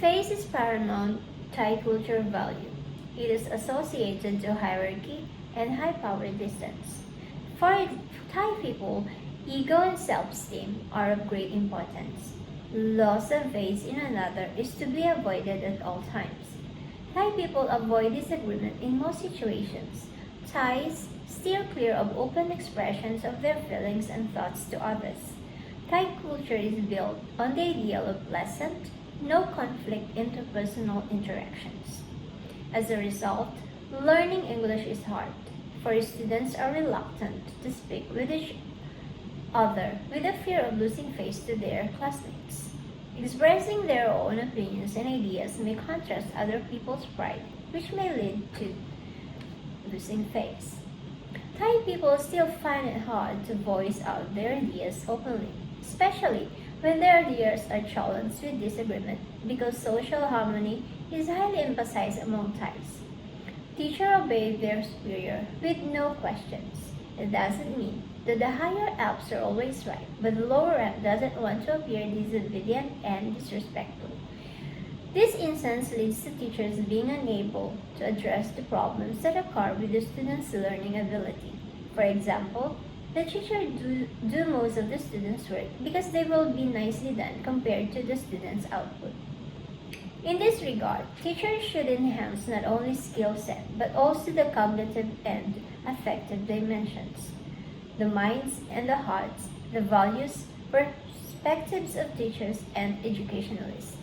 Face is paramount Thai culture value. It is associated to hierarchy and high power distance. For Thai people, ego and self-esteem are of great importance. Loss of face in another is to be avoided at all times. Thai people avoid disagreement in most situations. Thais steer clear of open expressions of their feelings and thoughts to others. Thai culture is built on the ideal of pleasant, no conflict interpersonal interactions. As a result, learning English is hard, for students are reluctant to speak with each other with a fear of losing face to their classmates. Expressing their own opinions and ideas may contrast other people's pride, which may lead to losing face. Thai people still find it hard to voice out their ideas openly, especially when their ideas are challenged with disagreement because social harmony is highly emphasized among Thais. Teachers obey their superior with no questions. It doesn't mean that the higher ups are always right, but the lower up doesn't want to appear disobedient and disrespectful. This instance leads to teachers being unable to address the problems that occur with the students' learning ability. For example, the teacher do most of the students' work because they will be nicely done compared to the students' output. In this regard, teachers should enhance not only skill set but also the cognitive and affective dimensions, the minds and the hearts, the values, perspectives of teachers and educationalists.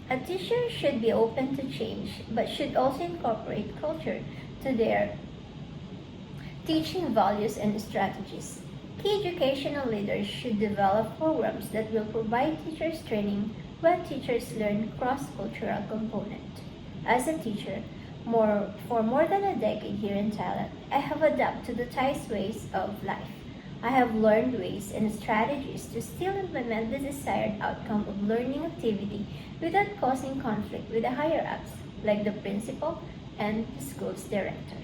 A teacher should be open to change but should also incorporate culture to their teaching values and strategies. Key educational leaders should develop programs that will provide teachers training when teachers learn cross-cultural component. As a teacher, for more than a decade here in Thailand, I have adapted to the Thai's ways of life. I have learned ways and strategies to still implement the desired outcome of learning activity without causing conflict with the higher ups, like the principal and the school's director.